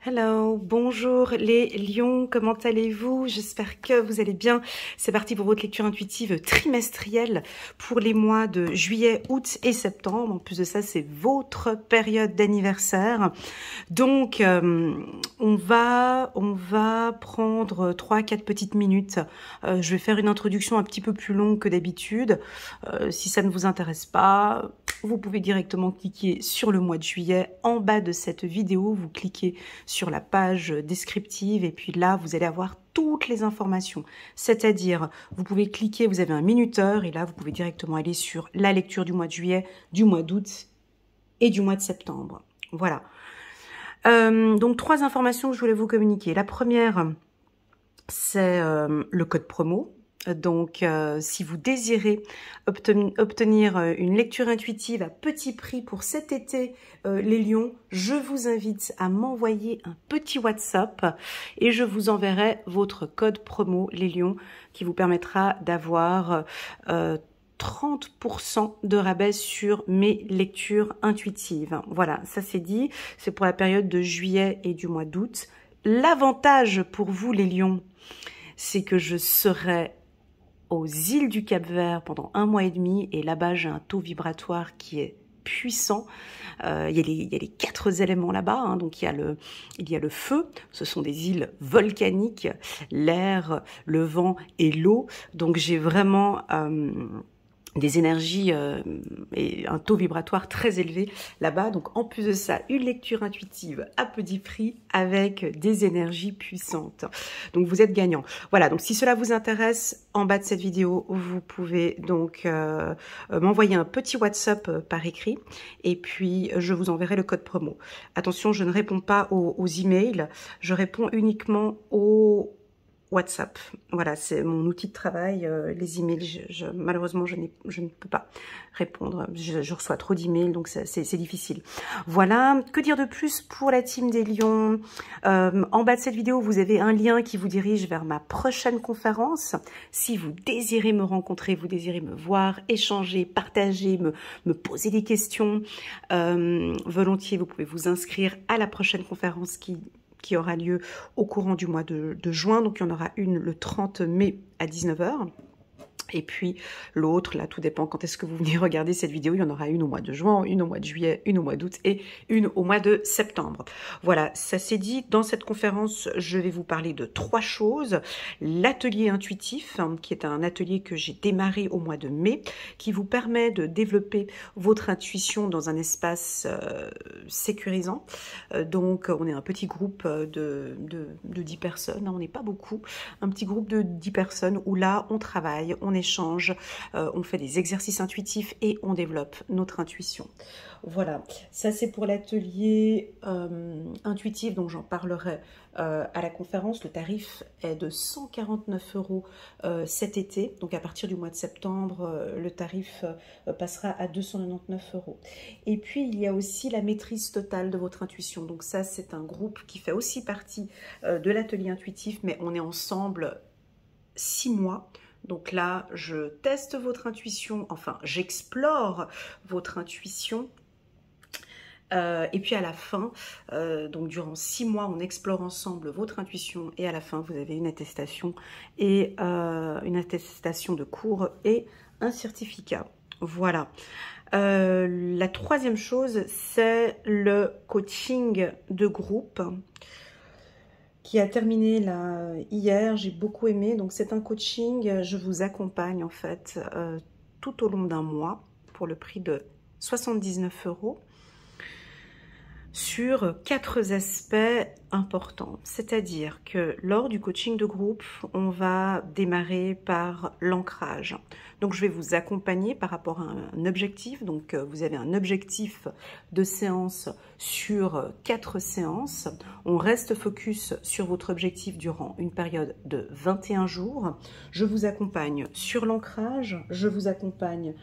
Hello, bonjour les lions, comment allez-vous? J'espère que vous allez bien. C'est parti pour votre lecture intuitive trimestrielle pour les mois de juillet, août et septembre. En plus de ça, c'est votre période d'anniversaire. Donc, on va prendre 3-4 petites minutes. Je vais faire une introduction un petit peu plus longue que d'habitude. Si ça ne vous intéresse pas, vous pouvez directement cliquer sur le mois de juillet. En bas de cette vidéo, vous cliquez sur la page descriptive et puis là, vous allez avoir toutes les informations. C'est-à-dire, vous pouvez cliquer, vous avez un minuteur et là, vous pouvez directement aller sur la lecture du mois de juillet, du mois d'août et du mois de septembre. Voilà. Donc, 3 informations que je voulais vous communiquer. La première, c'est le code promo. Donc, si vous désirez obtenir une lecture intuitive à petit prix pour cet été, les lions, je vous invite à m'envoyer un petit WhatsApp et je vous enverrai votre code promo, les lions, qui vous permettra d'avoir 30% de rabais sur mes lectures intuitives. Voilà, ça c'est dit. C'est pour la période de juillet et du mois d'août. L'avantage pour vous, les lions, c'est que je serai aux îles du Cap-Vert pendant 1 mois et demi et là-bas j'ai un taux vibratoire qui est puissant. Il y a les 4 éléments là-bas, hein. Donc il y a le feu, ce sont des îles volcaniques, l'air, le vent et l'eau. Donc j'ai vraiment des énergies et un taux vibratoire très élevé là-bas. Donc, en plus de ça, une lecture intuitive à petit prix avec des énergies puissantes. Donc, vous êtes gagnant. Voilà, donc si cela vous intéresse, en bas de cette vidéo, vous pouvez donc m'envoyer un petit WhatsApp par écrit et puis je vous enverrai le code promo. Attention, je ne réponds pas aux emails, je réponds uniquement aux WhatsApp. Voilà, c'est mon outil de travail. Les emails, malheureusement, je ne peux pas répondre. Je reçois trop d'emails, donc c'est difficile. Voilà, que dire de plus pour la team des lions? En bas de cette vidéo, vous avez un lien qui vous dirige vers ma prochaine conférence. Si vous désirez me rencontrer, vous désirez me voir, échanger, partager, me poser des questions, volontiers, vous pouvez vous inscrire à la prochaine conférence qui aura lieu au courant du mois de juin. Donc, il y en aura une le 30 mai à 19 h. Et puis l'autre, là, tout dépend quand est-ce que vous venez regarder cette vidéo. Il y en aura une au mois de juin, une au mois de juillet, une au mois d'août et une au mois de septembre. Voilà, ça c'est dit. Dans cette conférence, je vais vous parler de 3 choses. L'atelier intuitif, hein, qui est un atelier que j'ai démarré au mois de mai, qui vous permet de développer votre intuition dans un espace sécurisant. Donc, on est un petit groupe de 10 personnes. Hein, on n'est pas beaucoup. Un petit groupe de 10 personnes où là, on travaille, on échange, on fait des exercices intuitifs et on développe notre intuition. Voilà, ça c'est pour l'atelier intuitif, donc j'en parlerai à la conférence. Le tarif est de 149 € cet été, donc à partir du mois de septembre, le tarif passera à 299 €. Et puis il y a aussi la maîtrise totale de votre intuition, donc ça c'est un groupe qui fait aussi partie de l'atelier intuitif, mais on est ensemble 6 mois. Donc là, je teste votre intuition, enfin, j'explore votre intuition. Et puis à la fin, donc durant 6 mois, on explore ensemble votre intuition et à la fin, vous avez une attestation et une attestation de cours et un certificat. Voilà. La 3e chose, c'est le coaching de groupe qui a terminé là hier. J'ai beaucoup aimé. Donc c'est un coaching, je vous accompagne en fait tout au long d'un mois pour le prix de 79 € sur 4 aspects importants. C'est-à-dire que lors du coaching de groupe, on va démarrer par l'ancrage. Donc je vais vous accompagner par rapport à un objectif. Donc vous avez un objectif de séance sur 4 séances. On reste focus sur votre objectif durant une période de 21 jours. Je vous accompagne sur l'ancrage, je vous accompagne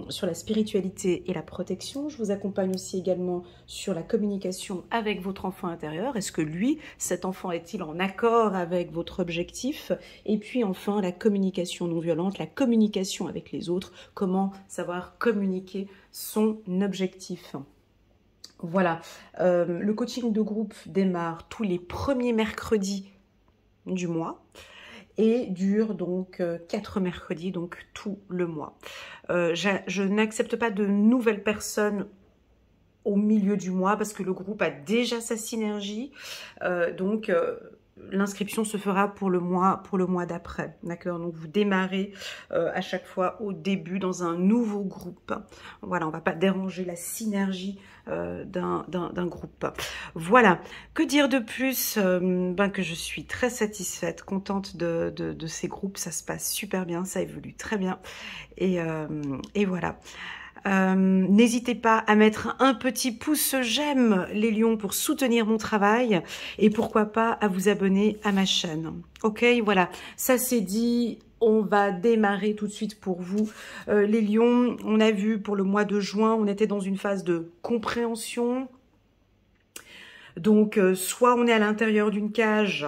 sur la spiritualité et la protection. Je vous accompagne aussi également sur la communication avec votre enfant intérieur. Est-ce que lui, cet enfant, est-il en accord avec votre objectif? Et puis enfin, la communication non violente, la communication avec les autres. Comment savoir communiquer son objectif? Voilà, le coaching de groupe démarre tous les premiers mercredis du mois et dure donc 4 mercredis, donc tout le mois. Je n'accepte pas de nouvelles personnes au milieu du mois parce que le groupe a déjà sa synergie. Donc, l'inscription se fera pour le mois d'après. D'accord? Donc, vous démarrez à chaque fois au début dans un nouveau groupe. Voilà, on ne va pas déranger la synergie d'un groupe. Voilà. Que dire de plus? Que je suis très satisfaite, contente de ces groupes. Ça se passe super bien, ça évolue très bien. Et voilà. N'hésitez pas à mettre un petit pouce j'aime les lions pour soutenir mon travail et pourquoi pas à vous abonner à ma chaîne. Ok, voilà, ça c'est dit. On va démarrer tout de suite pour vous. Les lions, on a vu pour le mois de juin, on était dans une phase de compréhension. Donc, soit on est à l'intérieur d'une cage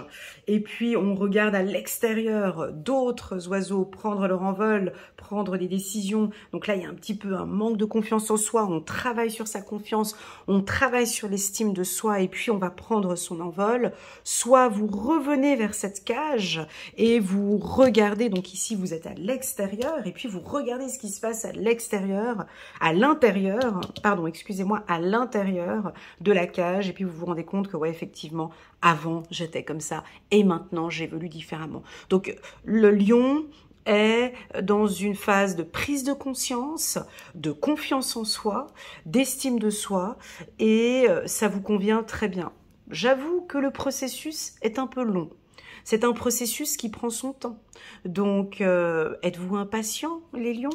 et puis on regarde à l'extérieur d'autres oiseaux prendre leur envol, prendre des décisions. Donc là, il y a un petit peu un manque de confiance en soi. On travaille sur sa confiance, on travaille sur l'estime de soi et puis on va prendre son envol. Soit vous revenez vers cette cage et vous regardez. Donc ici, vous êtes à l'extérieur et puis vous regardez ce qui se passe à l'extérieur, à l'intérieur, pardon, excusez-moi, à l'intérieur de la cage et puis vous vous rendez compte que ouais, effectivement, avant j'étais comme ça et maintenant j'évolue différemment. Donc le lion est dans une phase de prise de conscience, de confiance en soi, d'estime de soi et ça vous convient très bien. J'avoue que le processus est un peu long. C'est un processus qui prend son temps. Donc, êtes-vous impatient, les lions?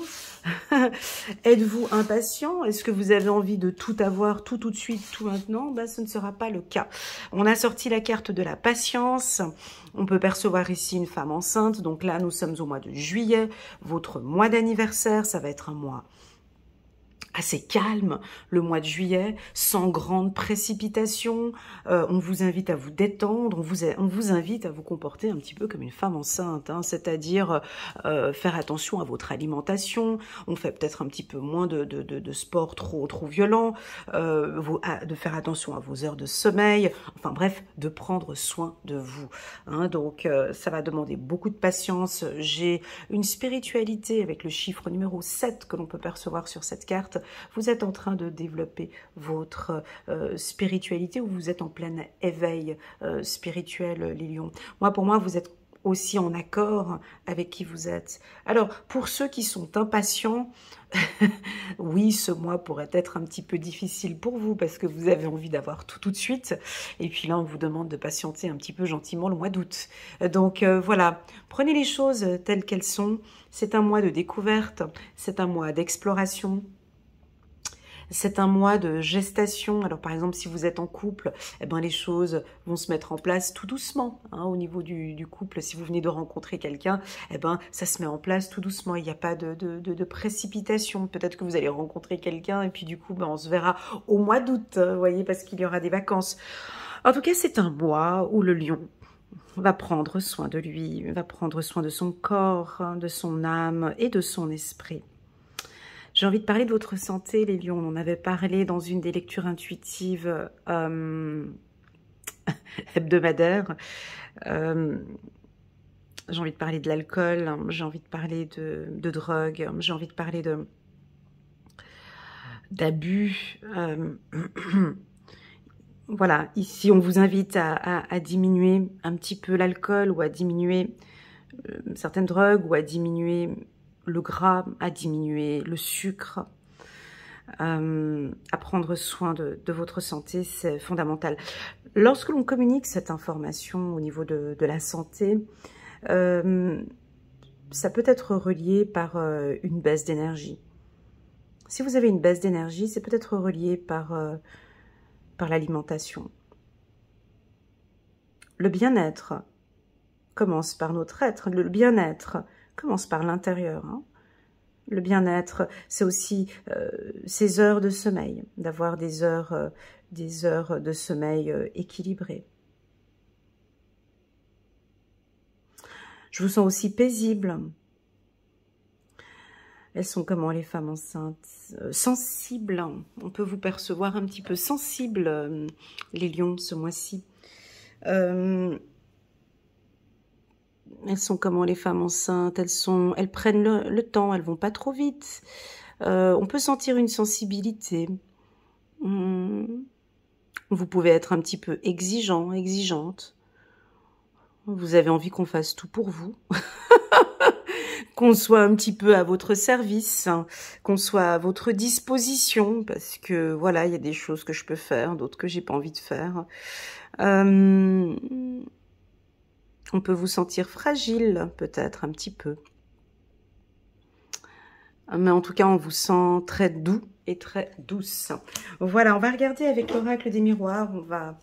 Êtes-vous impatient? Est-ce que vous avez envie de tout avoir, tout de suite, tout maintenant? Ben, ce ne sera pas le cas. On a sorti la carte de la patience. On peut percevoir ici une femme enceinte. Donc là, nous sommes au mois de juillet. Votre mois d'anniversaire, ça va être un mois assez calme, le mois de juillet, sans grande précipitation. On vous invite à vous détendre, on vous invite à vous comporter un petit peu comme une femme enceinte, hein, c'est-à-dire faire attention à votre alimentation. On fait peut-être un petit peu moins de sport trop violent, de faire attention à vos heures de sommeil, enfin bref, de prendre soin de vous. Hein, donc ça va demander beaucoup de patience. J'ai une spiritualité avec le chiffre numéro 7 que l'on peut percevoir sur cette carte. Vous êtes en train de développer votre spiritualité ou vous êtes en plein éveil spirituel, les lions. Pour moi, vous êtes aussi en accord avec qui vous êtes. Alors, pour ceux qui sont impatients, oui, ce mois pourrait être un petit peu difficile pour vous parce que vous avez envie d'avoir tout de suite. Et puis là, on vous demande de patienter un petit peu gentiment le mois d'août. Donc voilà, prenez les choses telles qu'elles sont. C'est un mois de découverte, c'est un mois d'exploration. C'est un mois de gestation. Alors, par exemple, si vous êtes en couple, eh ben, les choses vont se mettre en place tout doucement. Hein, au niveau du couple, si vous venez de rencontrer quelqu'un, eh ben, ça se met en place tout doucement. Il n'y a pas de précipitation. Peut-être que vous allez rencontrer quelqu'un et puis du coup, ben, on se verra au mois d'août, vous voyez, parce qu'il y aura des vacances. En tout cas, c'est un mois où le lion va prendre soin de lui, va prendre soin de son corps, hein, de son âme et de son esprit. J'ai envie de parler de votre santé, les lions. On en avait parlé dans une des lectures intuitives hebdomadaires. J'ai envie de parler de l'alcool, j'ai envie de parler de drogue, j'ai envie de parler d'abus. Voilà, ici on vous invite à diminuer un petit peu l'alcool ou à diminuer certaines drogues ou à diminuer le gras, à diminuer le sucre, à prendre soin de votre santé, c'est fondamental. Lorsque l'on communique cette information au niveau de la santé, ça peut être relié par une baisse d'énergie. Si vous avez une baisse d'énergie, c'est peut-être relié par l'alimentation. Le bien-être commence par notre être. Le bien-être commence par l'intérieur. Hein. Le bien-être, c'est aussi ces heures de sommeil, d'avoir des heures de sommeil équilibrées. Je vous sens aussi paisible. Elles sont comment les femmes enceintes? Sensibles. On peut vous percevoir un petit peu sensible, les lions, ce mois-ci. Elles sont comment les femmes enceintes? Elles prennent le temps, elles vont pas trop vite. On peut sentir une sensibilité. Vous pouvez être un petit peu exigeant, exigeante. Vous avez envie qu'on fasse tout pour vous. Qu'on soit un petit peu à votre service, hein, qu'on soit à votre disposition, parce que voilà, il y a des choses que je peux faire, d'autres que j'ai pas envie de faire. On peut vous sentir fragile, peut-être un petit peu. Mais en tout cas, on vous sent très doux et très douce. Voilà, on va regarder avec l'oracle des miroirs. On va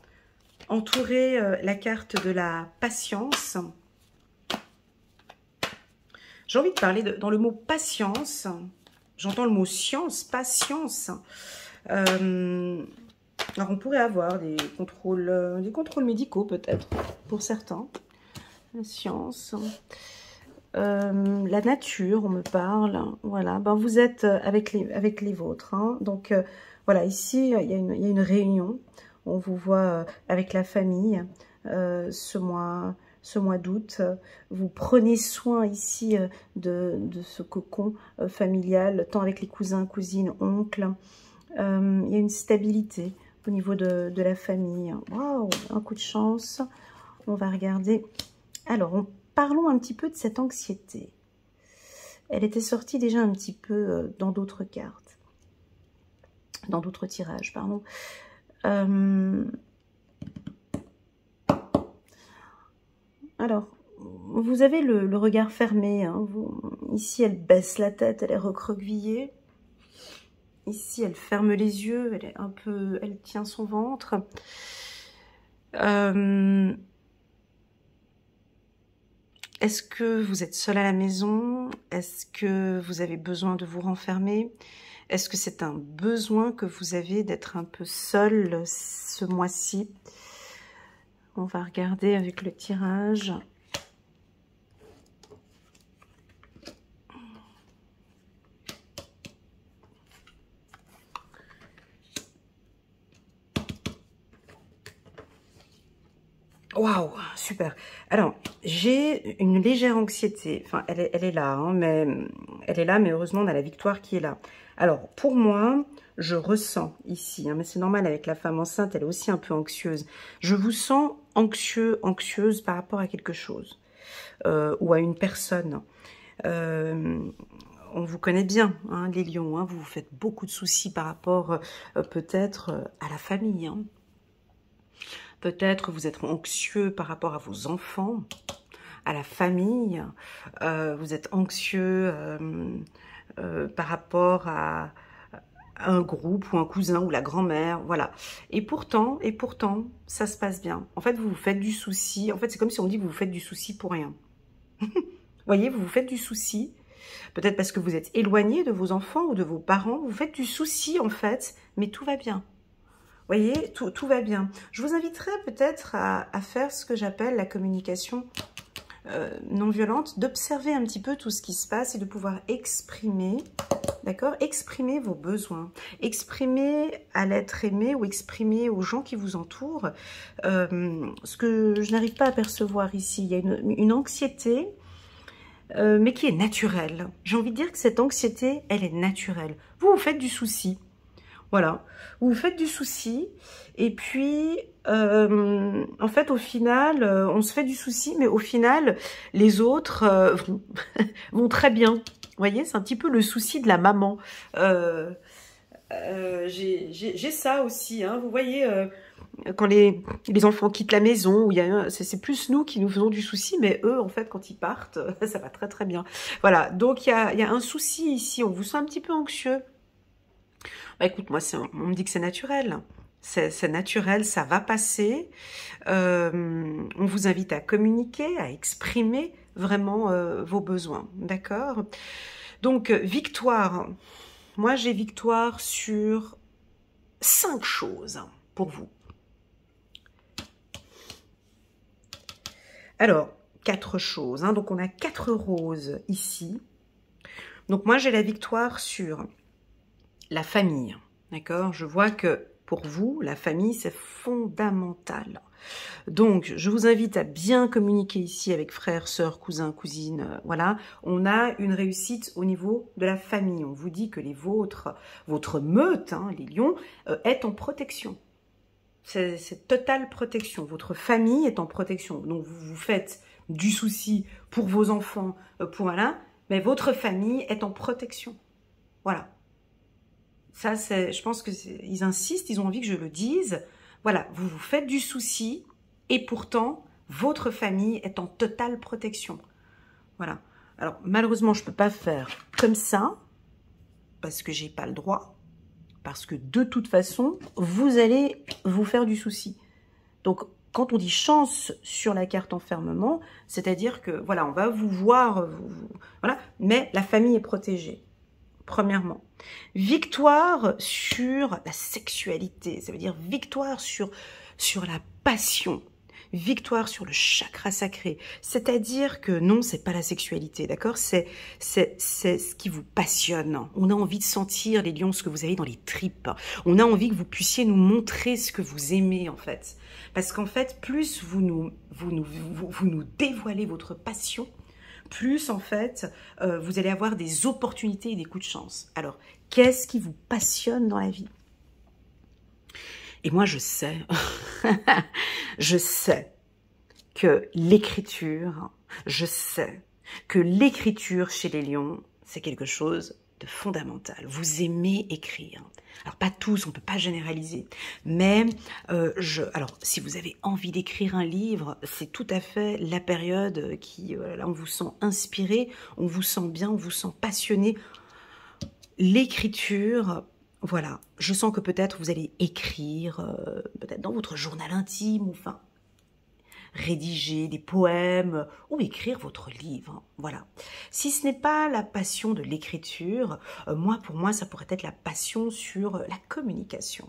entourer la carte de la patience. J'ai envie de parler dans le mot patience. J'entends le mot science, patience. Alors, on pourrait avoir des contrôles médicaux peut-être, pour certains. La science. La nature, on me parle. Voilà, ben, vous êtes avec les vôtres. Hein. Donc, voilà, ici, il y a une réunion. On vous voit avec la famille ce mois d'août. Vous prenez soin ici de ce cocon familial, tant avec les cousins, cousines, oncles. Il y a une stabilité au niveau de la famille. Waouh, un coup de chance. On va regarder. Alors, parlons un petit peu de cette anxiété. Elle était sortie déjà un petit peu dans d'autres cartes. Dans d'autres tirages, pardon. Alors, vous avez le regard fermé. Hein, ici, elle baisse la tête, elle est recroquevillée. Ici, elle ferme les yeux, elle tient son ventre. Est-ce que vous êtes seul à la maison? Est-ce que vous avez besoin de vous renfermer? Est-ce que c'est un besoin que vous avez d'être un peu seul ce mois-ci? On va regarder avec le tirage. Waouh, super. Alors, j'ai une légère anxiété. Enfin, elle est là, hein, mais heureusement, on a la victoire qui est là. Alors, pour moi, je ressens ici, hein, mais c'est normal avec la femme enceinte, elle est aussi un peu anxieuse. Je vous sens anxieux, anxieuse par rapport à quelque chose ou à une personne. On vous connaît bien, hein, les lions. Hein, vous vous faites beaucoup de soucis par rapport peut-être à la famille, hein. Peut-être vous êtes anxieux par rapport à vos enfants, à la famille. Vous êtes anxieux par rapport à un groupe ou un cousin ou la grand-mère. Voilà. Et pourtant, ça se passe bien. En fait, vous vous faites du souci. En fait, c'est comme si on dit que vous vous faites du souci pour rien. Vous voyez, vous vous faites du souci. Peut-être parce que vous êtes éloigné de vos enfants ou de vos parents. Vous faites du souci, en fait, mais tout va bien. Vous voyez, tout va bien. Je vous inviterai peut-être à faire ce que j'appelle la communication non violente, d'observer un petit peu tout ce qui se passe et de pouvoir exprimer, d'accord, exprimer vos besoins, exprimer à l'être aimé ou exprimer aux gens qui vous entourent ce que je n'arrive pas à percevoir ici. Il y a une anxiété, mais qui est naturelle. J'ai envie de dire que cette anxiété, elle est naturelle. Vous faites du souci. Voilà, vous vous faites du souci et puis en fait au final on se fait du souci mais au final les autres vont très bien. Vous voyez, c'est un petit peu le souci de la maman. J'ai ça aussi, hein, vous voyez, quand les enfants quittent la maison, c'est plus nous qui nous faisons du souci, mais eux en fait quand ils partent, ça va très très bien. Voilà, donc il y a un souci ici, on vous sent un petit peu anxieux. Bah écoute, moi, on me dit que c'est naturel. C'est naturel, ça va passer. On vous invite à communiquer, à exprimer vraiment vos besoins. D'accord? Donc, victoire. Moi, j'ai victoire sur 5 choses pour vous. Alors, 4 choses. Hein. Donc, on a 4 roses ici. Donc moi, j'ai la victoire sur la famille, d'accord? Je vois que pour vous, la famille, c'est fondamental. Donc, je vous invite à bien communiquer ici avec frères, sœurs, cousins, cousines. Voilà, on a une réussite au niveau de la famille. On vous dit que les vôtres, votre meute, hein, les lions, est en protection. C'est totale protection. Votre famille est en protection. Donc, vous faites du souci pour vos enfants, pour voilà, mais votre famille est en protection. Voilà. Ça, je pense qu'ils insistent, ils ont envie que je le dise. Voilà, vous vous faites du souci et pourtant, votre famille est en totale protection. Voilà. Alors, malheureusement, je ne peux pas faire comme ça parce que je n'ai pas le droit. Parce que de toute façon, vous allez vous faire du souci. Donc, quand on dit chance sur la carte enfermement, c'est-à-dire que, voilà, on va vous voir, voilà, mais la famille est protégée. Premièrement, victoire sur la sexualité, ça veut dire victoire sur la passion, victoire sur le chakra sacré, c'est-à-dire que non, c'est pas la sexualité, d'accord, c'est ce qui vous passionne. On a envie de sentir, les lions, ce que vous avez dans les tripes. On a envie que vous puissiez nous montrer ce que vous aimez, en fait. Parce qu'en fait, plus vous nous dévoilez votre passion, plus en fait, vous allez avoir des opportunités et des coups de chance. Alors, qu'est-ce qui vous passionne dans la vie? Et moi, je sais, je sais que l'écriture, je sais que l'écriture chez les lions, c'est quelque chose de fondamental. Vous aimez écrire. Alors, pas tous, on ne peut pas généraliser. Mais, alors, si vous avez envie d'écrire un livre, c'est tout à fait la période qui, là, on vous sent inspiré, on vous sent bien, on vous sent passionné. L'écriture, voilà, je sens que peut-être vous allez écrire, peut-être dans votre journal intime, ou enfin, rédiger des poèmes ou écrire votre livre, voilà. Si ce n'est pas la passion de l'écriture, pour moi, ça pourrait être la passion sur la communication.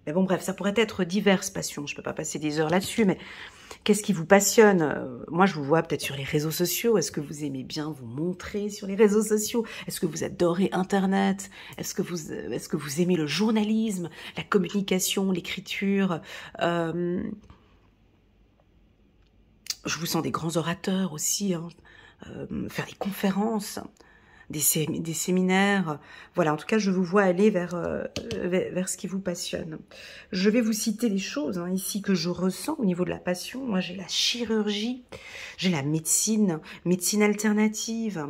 Mais bon, bref, ça pourrait être diverses passions. Je ne peux pas passer des heures là-dessus, mais qu'est-ce qui vous passionne? Moi, je vous vois peut-être sur les réseaux sociaux. Est-ce que vous aimez bien vous montrer sur les réseaux sociaux? Est-ce que vous adorez Internet? Est-ce que vous aimez le journalisme, la communication, l'écriture? Je vous sens des grands orateurs aussi, hein, faire des conférences, des séminaires. Voilà, en tout cas, je vous vois aller vers ce qui vous passionne. Je vais vous citer les choses hein, ici que je ressens au niveau de la passion. Moi, j'ai la chirurgie, j'ai la médecine alternative.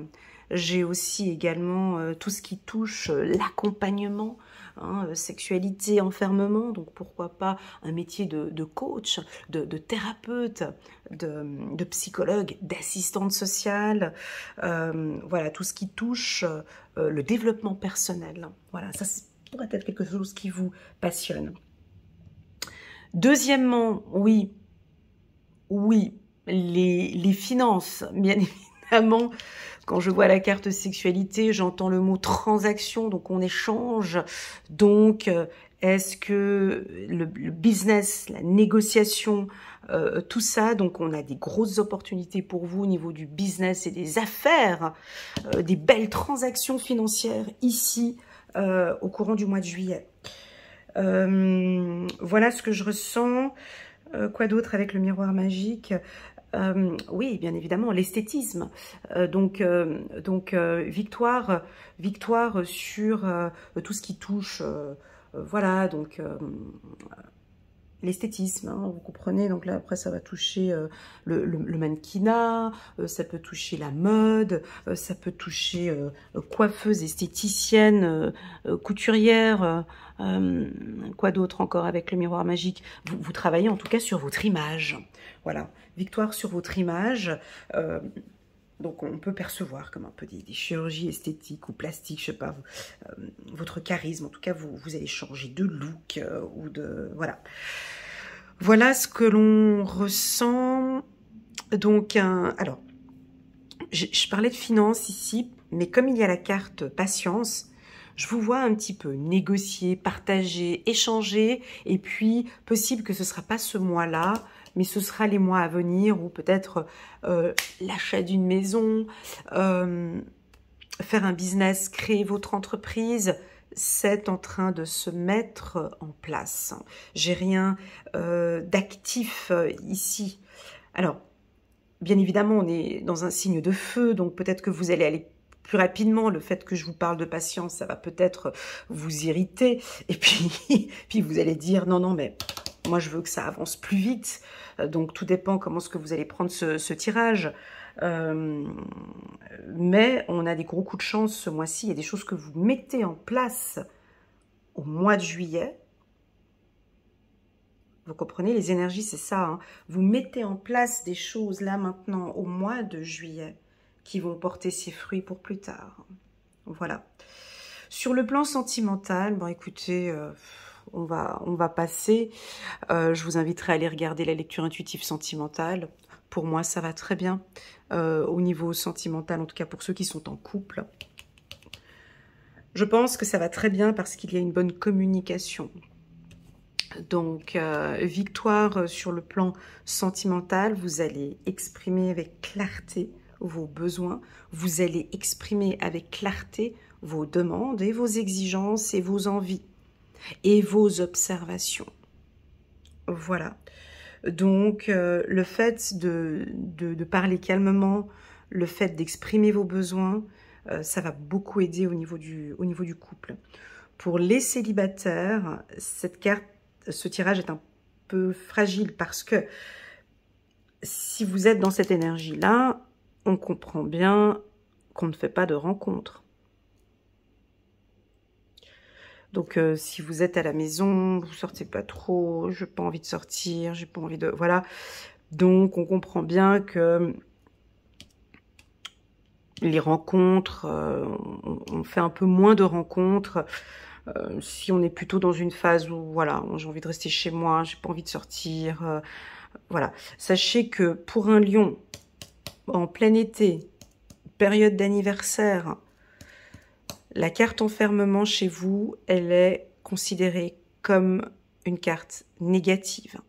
J'ai aussi également tout ce qui touche l'accompagnement, hein, sexualité, enfermement. Donc, pourquoi pas un métier de coach, de thérapeute, de psychologue, d'assistante sociale. Voilà, tout ce qui touche le développement personnel. Voilà, ça pourrait être quelque chose qui vous passionne. Deuxièmement, oui, les finances, bien évidemment. Quand je vois la carte sexualité, j'entends le mot transaction, donc on échange. Donc, est-ce que le business, la négociation, tout ça, donc on a des grosses opportunités pour vous au niveau du business et des affaires, des belles transactions financières ici au courant du mois de juillet. Voilà ce que je ressens. Quoi d'autre avec le miroir magique? Oui, bien évidemment, l'esthétisme. Victoire sur tout ce qui touche, voilà, donc l'esthétisme, hein, vous comprenez. Donc là, après, ça va toucher le mannequinat, ça peut toucher la mode, ça peut toucher coiffeuse, esthéticienne, couturière. Quoi d'autre encore avec le miroir magique? Vous travaillez en tout cas sur votre image. Voilà, victoire sur votre image. Donc on peut percevoir comme un peu des chirurgies esthétiques ou plastiques, je sais pas, votre charisme. En tout cas, vous allez changer de look ou de... Voilà. Voilà ce que l'on ressent. Donc, alors, je parlais de finances ici, mais comme il y a la carte patience, je vous vois un petit peu négocier, partager, échanger, et puis possible que ce ne sera pas ce mois-là, mais ce sera les mois à venir, ou peut-être l'achat d'une maison, faire un business, créer votre entreprise, c'est en train de se mettre en place. J'ai rien d'actif ici. Alors, bien évidemment, on est dans un signe de feu, donc peut-être que vous allez aller plus rapidement. Le fait que je vous parle de patience, ça va peut-être vous irriter. Et puis, puis vous allez dire, non, non, mais moi, je veux que ça avance plus vite. Donc, tout dépend comment est-ce que vous allez prendre ce tirage. Mais on a des gros coups de chance ce mois-ci. Il y a des choses que vous mettez en place au mois de juillet. Vous comprenez, les énergies, c'est ça. Hein. Vous mettez en place des choses là maintenant au mois de juillet qui vont porter ses fruits pour plus tard. Voilà. Sur le plan sentimental, bon écoutez, on va passer. Je vous inviterai à aller regarder la lecture intuitive sentimentale. Pour moi, ça va très bien. Au niveau sentimental, en tout cas pour ceux qui sont en couple. Je pense que ça va très bien parce qu'il y a une bonne communication. Donc, victoire sur le plan sentimental, vous allez exprimer avec clarté vos besoins, vous allez exprimer avec clarté vos demandes et vos exigences et vos envies et vos observations. Voilà. Donc, le fait de parler calmement, le fait d'exprimer vos besoins, ça va beaucoup aider au niveau du couple. Pour les célibataires, ce tirage est un peu fragile parce que si vous êtes dans cette énergie-là, on comprend bien qu'on ne fait pas de rencontres. Donc, si vous êtes à la maison, vous sortez pas trop, j'ai pas envie de sortir, j'ai pas envie de... Voilà. Donc, on comprend bien que les rencontres, on fait un peu moins de rencontres. Si on est plutôt dans une phase où, voilà, j'ai envie de rester chez moi, j'ai pas envie de sortir, voilà. Sachez que pour un lion, en plein été, période d'anniversaire, la carte enfermement chez vous, elle est considérée comme une carte négative.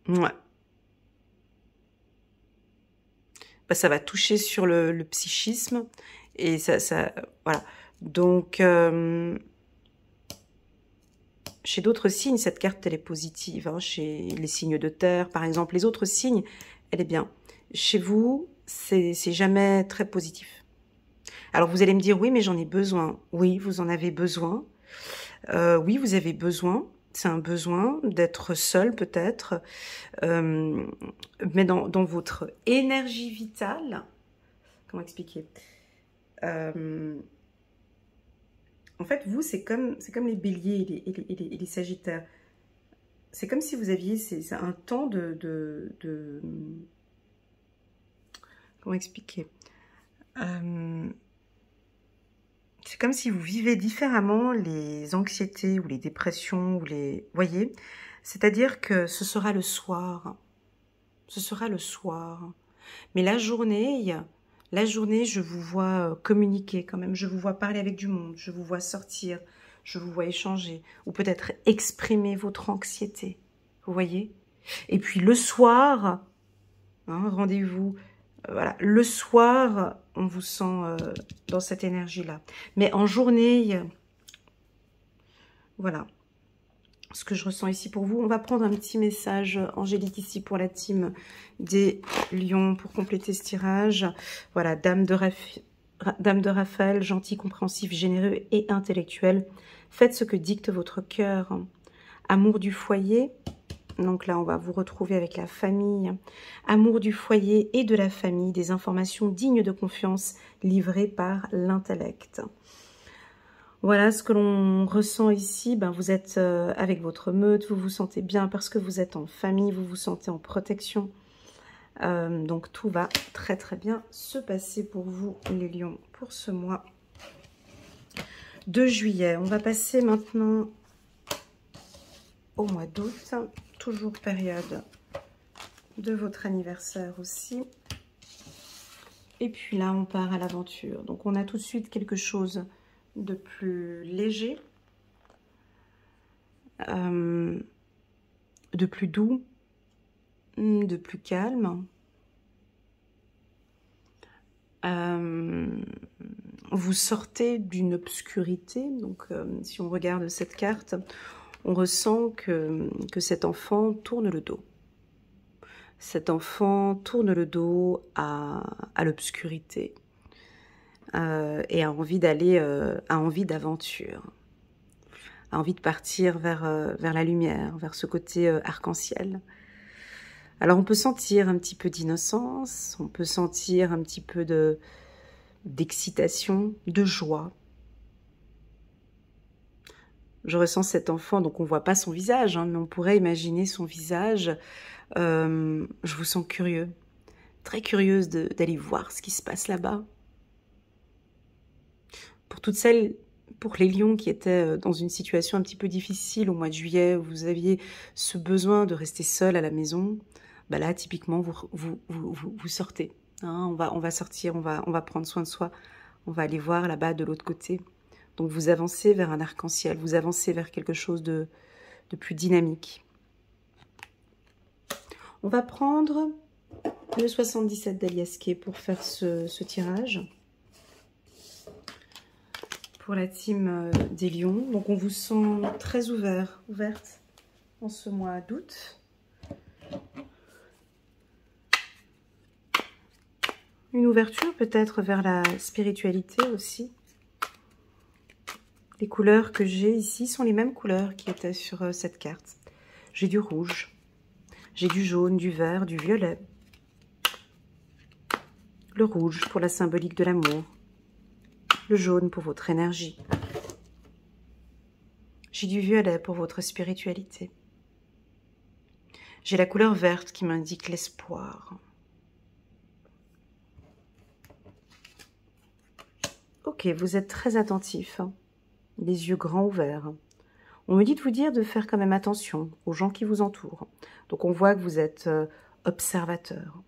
Ouais. Bah, ça va toucher sur le psychisme et ça voilà. Donc, chez d'autres signes, cette carte, elle est positive. Hein. Chez les signes de terre, par exemple, les autres signes, elle est bien. Chez vous, c'est jamais très positif. Alors, vous allez me dire, oui, mais j'en ai besoin. Oui, vous en avez besoin. Oui, vous avez besoin. C'est un besoin d'être seul, peut-être. Mais dans votre énergie vitale, comment expliquer en fait, vous, c'est comme les béliers et les sagittaires. C'est comme si vous aviez un temps de comment expliquer c'est comme si vous vivez différemment les anxiétés ou les dépressions ou les... Voyez, c'est-à-dire que ce sera le soir. Ce sera le soir. Mais la journée, je vous vois communiquer quand même. Je vous vois parler avec du monde. Je vous vois sortir. Je vous vois échanger. Ou peut-être exprimer votre anxiété. Vous voyez? Et puis le soir, hein, rendez-vous. Voilà, le soir, on vous sent dans cette énergie-là. Mais en journée, voilà. Ce que je ressens ici pour vous. On va prendre un petit message angélique ici pour la team des lions pour compléter ce tirage. Voilà, dame de Raphaël, gentil, compréhensif, généreux et intellectuel. Faites ce que dicte votre cœur. Amour du foyer. Donc là, on va vous retrouver avec la famille. Amour du foyer et de la famille. Des informations dignes de confiance livrées par l'intellect. Voilà ce que l'on ressent ici. Ben, vous êtes avec votre meute, vous vous sentez bien parce que vous êtes en famille, vous vous sentez en protection. Donc tout va très très bien se passer pour vous les lions pour ce mois de juillet. On va passer maintenant au mois d'août, toujours période de votre anniversaire aussi. Et puis là on part à l'aventure. Donc on a tout de suite quelque chose de plus léger. de plus doux, de plus calme. Vous sortez d'une obscurité, donc si on regarde cette carte, on ressent que cet enfant tourne le dos. Cet enfant tourne le dos à l'obscurité et a envie d'aller, a envie d'aventure, a envie de partir vers la lumière, vers ce côté arc-en-ciel. Alors on peut sentir un petit peu d'innocence, on peut sentir un petit peu d'excitation, de joie. Je ressens cet enfant, donc on ne voit pas son visage, hein, mais on pourrait imaginer son visage. Je vous sens curieux, très curieuse d'aller voir ce qui se passe là-bas. Pour les lions qui étaient dans une situation un petit peu difficile au mois de juillet, où vous aviez ce besoin de rester seul à la maison, bah là, typiquement, vous sortez. Hein, on va sortir, on va prendre soin de soi. On va aller voir là-bas de l'autre côté. Donc, vous avancez vers un arc-en-ciel. Vous avancez vers quelque chose de plus dynamique. On va prendre le 77 d'Aliasqué pour faire ce tirage. Pour la team des lions. Donc, on vous sent très ouverte en ce mois d'août. Une ouverture peut-être vers la spiritualité aussi. Les couleurs que j'ai ici sont les mêmes couleurs qui étaient sur cette carte. J'ai du rouge, j'ai du jaune, du vert, du violet. Le rouge pour la symbolique de l'amour. Le jaune pour votre énergie. J'ai du violet pour votre spiritualité. J'ai la couleur verte qui m'indique l'espoir. Ok, vous êtes très attentif, hein, les yeux grands ouverts. On me dit de vous dire de faire quand même attention aux gens qui vous entourent. Donc on voit que vous êtes observateur.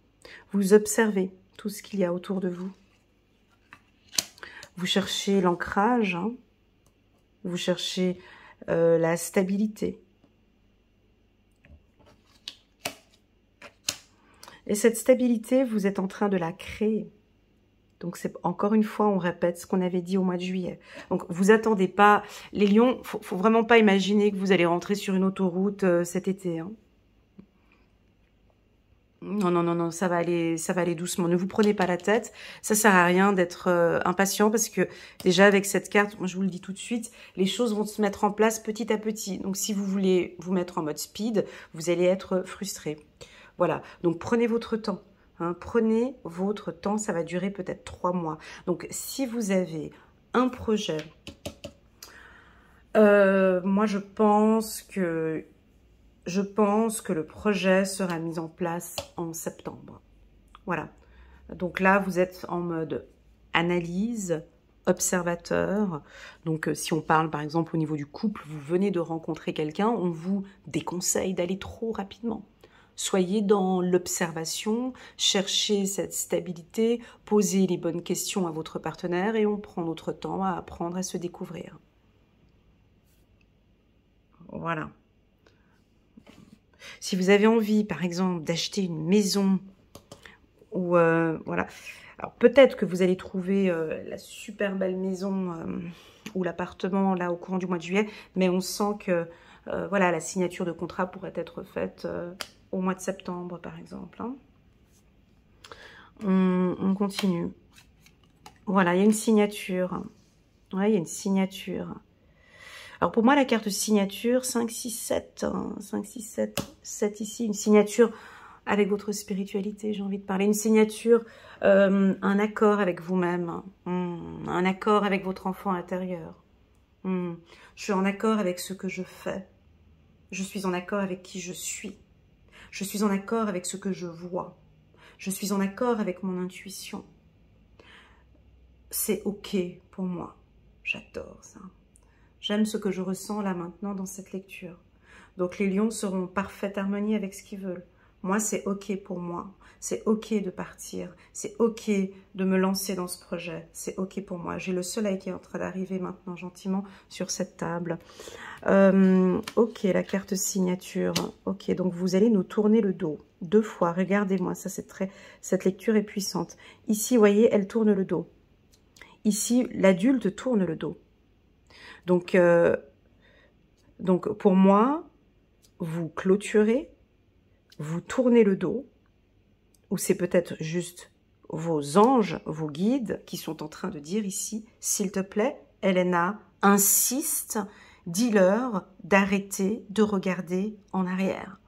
Vous observez tout ce qu'il y a autour de vous. Vous cherchez l'ancrage, hein, vous cherchez la stabilité. Et cette stabilité, vous êtes en train de la créer. Donc, c'est encore une fois, on répète ce qu'on avait dit au mois de juillet. Donc, vous attendez pas. Les lions, faut vraiment pas imaginer que vous allez rentrer sur une autoroute cet été. Hein. Non, non, non, non, ça va aller doucement. Ne vous prenez pas la tête. Ça sert à rien d'être impatient parce que déjà avec cette carte, moi je vous le dis tout de suite, les choses vont se mettre en place petit à petit. Donc, si vous voulez vous mettre en mode speed, vous allez être frustré. Voilà. Donc, prenez votre temps. Hein, prenez votre temps, ça va durer peut-être 3 mois. Donc, si vous avez un projet, moi, je pense que le projet sera mis en place en septembre. Voilà. Donc là, vous êtes en mode analyse, observateur. Donc, si on parle, par exemple, au niveau du couple, vous venez de rencontrer quelqu'un, on vous déconseille d'aller trop rapidement. Soyez dans l'observation, cherchez cette stabilité, posez les bonnes questions à votre partenaire et on prend notre temps à apprendre à se découvrir. Voilà. Si vous avez envie, par exemple, d'acheter une maison ou voilà. Alors peut-être que vous allez trouver la super belle maison ou l'appartement là au courant du mois de juillet, mais on sent que voilà, la signature de contrat pourrait être faite au mois de septembre, par exemple. Hein. On continue. Voilà, il y a une signature. Ouais, il y a une signature. Alors pour moi, la carte signature, 5, 6, 7. Hein, 5, 6, 7 ici. Une signature avec votre spiritualité, j'ai envie de parler. Une signature, un accord avec vous-même. Un accord avec votre enfant intérieur. Je suis en accord avec ce que je fais. Je suis en accord avec qui je suis. Je suis en accord avec ce que je vois. Je suis en accord avec mon intuition. C'est ok pour moi. J'adore ça. J'aime ce que je ressens là maintenant dans cette lecture. Donc les lions seront en parfaite harmonie avec ce qu'ils veulent. Moi, c'est OK pour moi. C'est OK de partir. C'est OK de me lancer dans ce projet. C'est OK pour moi. J'ai le soleil qui est en train d'arriver maintenant gentiment sur cette table. OK, la carte signature. OK, donc vous allez nous tourner le dos 2 fois. Regardez-moi, ça c'est très... Cette lecture est puissante. Ici, vous voyez, elle tourne le dos. Ici, l'adulte tourne le dos. Donc pour moi, vous clôturez, vous tournez le dos, ou c'est peut-être juste vos anges, vos guides qui sont en train de dire ici, s'il te plaît, Elena, insiste, dis-leur d'arrêter de regarder en arrière.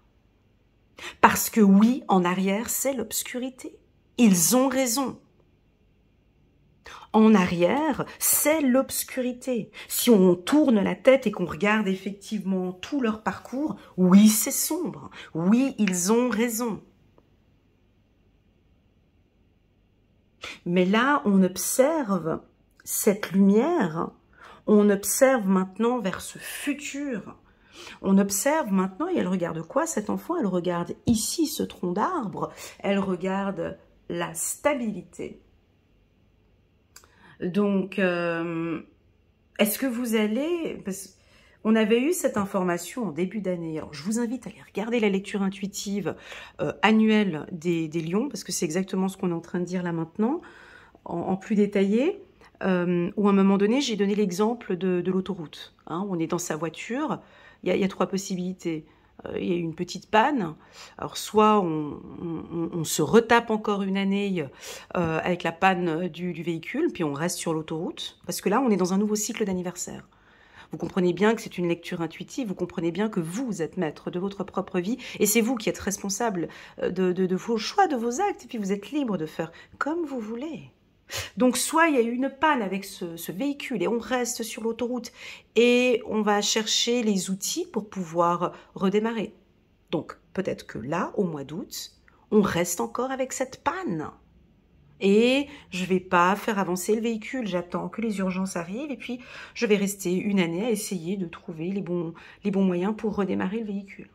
Parce que oui, en arrière, c'est l'obscurité. Ils ont raison. En arrière, c'est l'obscurité. Si on tourne la tête et qu'on regarde effectivement tout leur parcours, oui, c'est sombre. Oui, ils ont raison. Mais là, on observe cette lumière, on observe maintenant vers ce futur. On observe maintenant, et elle regarde quoi, cette enfant? Elle regarde ici ce tronc d'arbre, elle regarde la stabilité. Donc, est-ce que vous allez... Parce on avait eu cette information en début d'année. Alors, je vous invite à aller regarder la lecture intuitive annuelle des lions, parce que c'est exactement ce qu'on est en train de dire là maintenant, en plus détaillé, où à un moment donné, j'ai donné l'exemple de l'autoroute. Hein, on est dans sa voiture, il y a 3 possibilités. Il y a eu une petite panne. Alors, soit on se retape encore une année avec la panne du véhicule, puis on reste sur l'autoroute, parce que là, on est dans un nouveau cycle d'anniversaire. Vous comprenez bien que c'est une lecture intuitive, vous comprenez bien que vous êtes maître de votre propre vie, et c'est vous qui êtes responsable de vos choix, de vos actes, et puis vous êtes libre de faire comme vous voulez. Donc, soit il y a eu une panne avec ce véhicule et on reste sur l'autoroute et on va chercher les outils pour pouvoir redémarrer. Donc, peut-être que là, au mois d'août, on reste encore avec cette panne. Et je ne vais pas faire avancer le véhicule, j'attends que les urgences arrivent et puis je vais rester une année à essayer de trouver les bons moyens pour redémarrer le véhicule.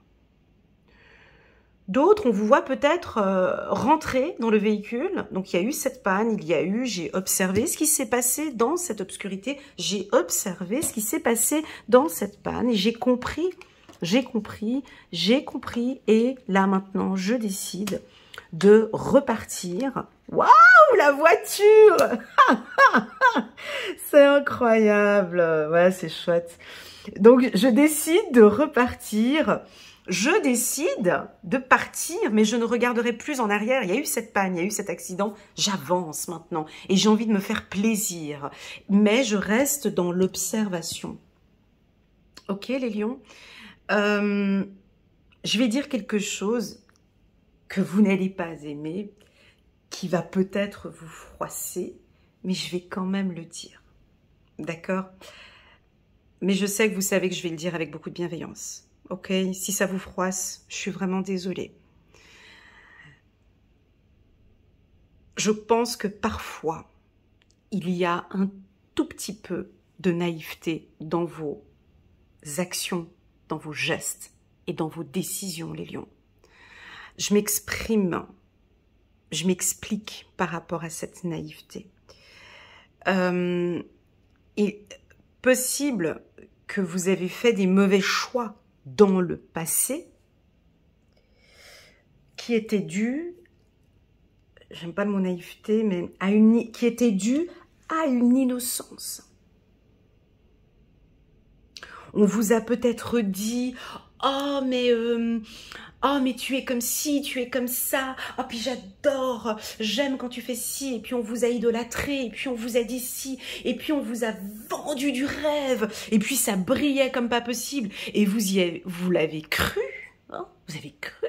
D'autres, on vous voit peut-être rentrer dans le véhicule. Donc, il y a eu cette panne, j'ai observé ce qui s'est passé dans cette obscurité. J'ai observé ce qui s'est passé dans cette panne et j'ai compris. Et là, maintenant, je décide de repartir. Waouh, la voiture! C'est incroyable. Ouais, c'est chouette. Donc, je décide de repartir. Je décide de partir, mais je ne regarderai plus en arrière. Il y a eu cette panne, il y a eu cet accident. J'avance maintenant et j'ai envie de me faire plaisir. Mais je reste dans l'observation. Ok, les lions, je vais dire quelque chose que vous n'allez pas aimer, qui va peut-être vous froisser, mais je vais quand même le dire. D'accord? Mais je sais que vous savez que je vais le dire avec beaucoup de bienveillance. Ok, si ça vous froisse, je suis vraiment désolée. Je pense que parfois, il y a un tout petit peu de naïveté dans vos actions, dans vos gestes et dans vos décisions, les lions. Je m'exprime, je m'explique par rapport à cette naïveté. Il est possible que vous avez fait des mauvais choix dans le passé, qui était dû, j'aime pas le mot naïveté, mais qui était dû à une innocence. On vous a peut-être dit, oh mais tu es comme ci, tu es comme ça, oh puis j'adore, j'aime quand tu fais ci, et puis on vous a idolâtré, et puis on vous a dit ci, et puis on vous a vendu du rêve, et puis ça brillait comme pas possible, et vous l'avez cru, hein, vous avez cru.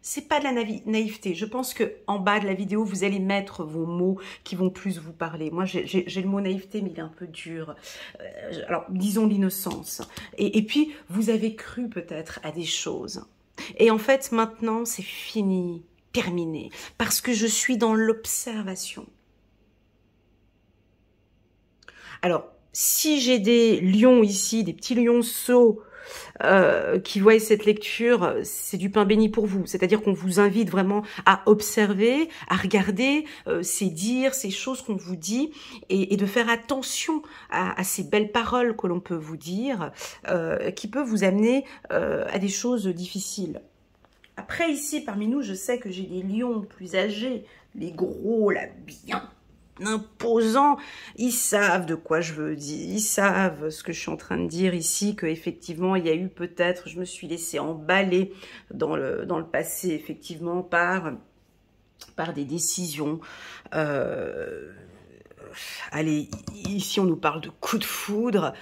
C'est pas de la naïveté. Je pense que en bas de la vidéo, vous allez mettre vos mots qui vont plus vous parler. Moi, j'ai le mot naïveté, mais il est un peu dur. Alors, disons l'innocence. Et puis, vous avez cru peut-être à des choses. Et en fait, maintenant, c'est fini, terminé. Parce que je suis dans l'observation. Alors, si j'ai des lions ici, des petits lionceaux qui voient cette lecture, c'est du pain béni pour vous. C'est-à-dire qu'on vous invite vraiment à observer, à regarder ces dires, ces choses qu'on vous dit, et de faire attention à ces belles paroles que l'on peut vous dire, qui peuvent vous amener à des choses difficiles. Après, ici, parmi nous, je sais que j'ai des lions plus âgés, les gros, là, bien imposants. Ils savent de quoi je veux dire, ils savent ce que je suis en train de dire ici, qu'effectivement, il y a eu peut-être, je me suis laissée emballer dans le passé, effectivement, par des décisions. Allez, ici, on nous parle de coup de foudre.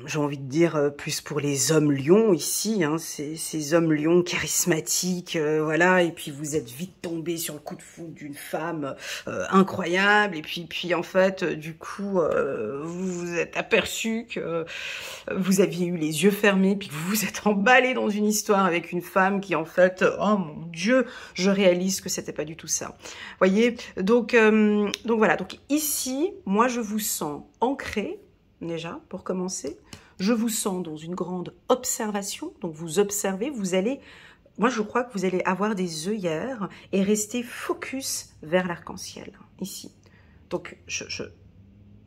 J'ai envie de dire plus pour les hommes lions ici, hein, ces hommes lions charismatiques, voilà, et puis vous êtes vite tombé sur le coup de foudre d'une femme incroyable, et puis en fait, du coup, vous vous êtes aperçu que vous aviez eu les yeux fermés, puis que vous vous êtes emballé dans une histoire avec une femme qui en fait, oh mon Dieu, je réalise que c'était pas du tout ça. Voyez, donc voilà, donc ici, moi je vous sens ancré. Déjà, pour commencer, je vous sens dans une grande observation, donc vous observez, vous allez, moi je crois que vous allez avoir des œillères et rester focus vers l'arc-en-ciel, ici. Donc,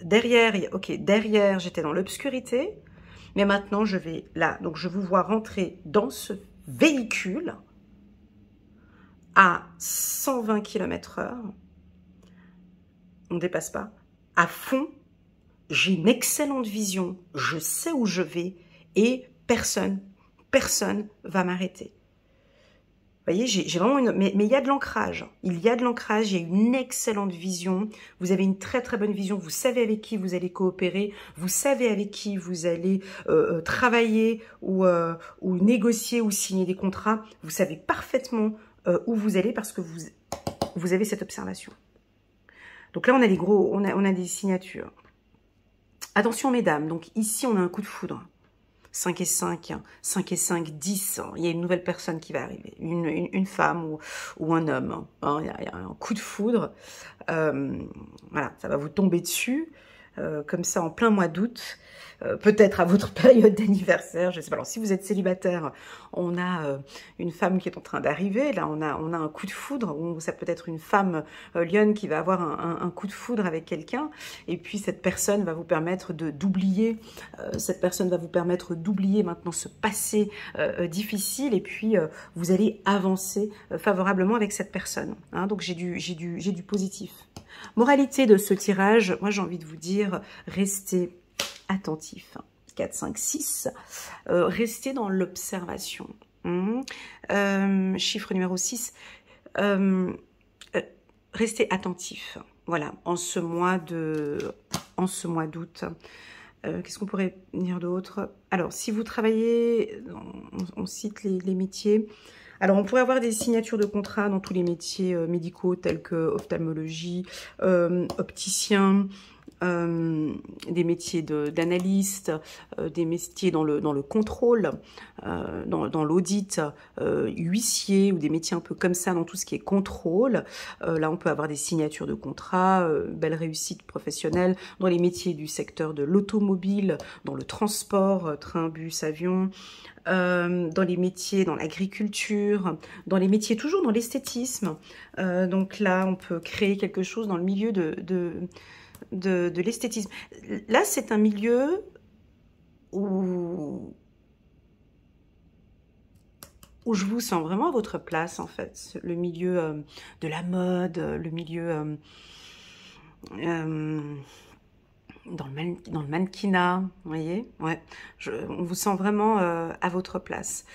derrière, ok, derrière j'étais dans l'obscurité, mais maintenant je vais là, donc je vous vois rentrer dans ce véhicule à 120 km/h, on ne dépasse pas, à fond. J'ai une excellente vision, je sais où je vais et personne va m'arrêter. Vous voyez, j'ai vraiment une... Mais il y a de l'ancrage, il y a de l'ancrage, il y a une excellente vision, vous avez une très très bonne vision, vous savez avec qui vous allez coopérer, vous savez avec qui vous allez travailler ou négocier ou signer des contrats, vous savez parfaitement où vous allez parce que vous avez cette observation. Donc là, on a on a des signatures. Attention mesdames, donc ici on a un coup de foudre, 5 et 5, 5 et 5, 10, il y a une nouvelle personne qui va arriver, une femme ou un homme, hein, il y a un coup de foudre, voilà, ça va vous tomber dessus, comme ça en plein mois d'août, peut-être à votre période d'anniversaire, je sais pas. Alors si vous êtes célibataire, on a une femme qui est en train d'arriver, là on a un coup de foudre, ou ça peut être une femme lionne qui va avoir un coup de foudre avec quelqu'un, et puis cette personne va vous permettre d'oublier, maintenant ce passé difficile, et puis vous allez avancer favorablement avec cette personne, hein. Donc j'ai du positif. Moralité de ce tirage, moi j'ai envie de vous dire, restez attentif. 4, 5, 6. Restez dans l'observation. Chiffre numéro 6. Restez attentif. Voilà, en ce mois d'août. Qu'est-ce qu'on pourrait dire d'autre? Alors, si vous travaillez, on cite les métiers. Alors, on pourrait avoir des signatures de contrats dans tous les métiers médicaux tels que ophtalmologie, opticien, des métiers d'analyste, des métiers dans le contrôle, dans l'audit, huissier, ou des métiers un peu comme ça dans tout ce qui est contrôle. Là, on peut avoir des signatures de contrats, belle réussite professionnelle dans les métiers du secteur de l'automobile, dans le transport, train, bus, avion, dans les métiers, dans l'agriculture, dans les métiers toujours dans l'esthétisme. Donc là, on peut créer quelque chose dans le milieu de l'esthétisme. Là, c'est un milieu où je vous sens vraiment à votre place, en fait. Le milieu de la mode, le milieu dans le mannequinat, vous voyez, ouais, on vous sent vraiment à votre place.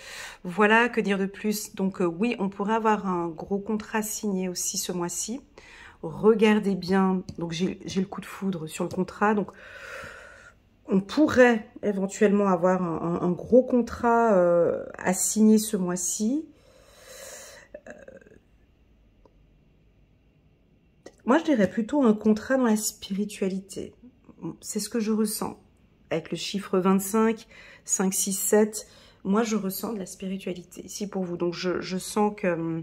Voilà, que dire de plus? Donc oui, on pourrait avoir un gros contrat signé aussi ce mois-ci. Regardez bien, donc j'ai le coup de foudre sur le contrat, donc on pourrait éventuellement avoir un gros contrat à signer ce mois-ci. Moi, je dirais plutôt un contrat dans la spiritualité. C'est ce que je ressens. Avec le chiffre 25, 5, 6, 7, moi, je ressens de la spiritualité ici pour vous. Donc, je sens que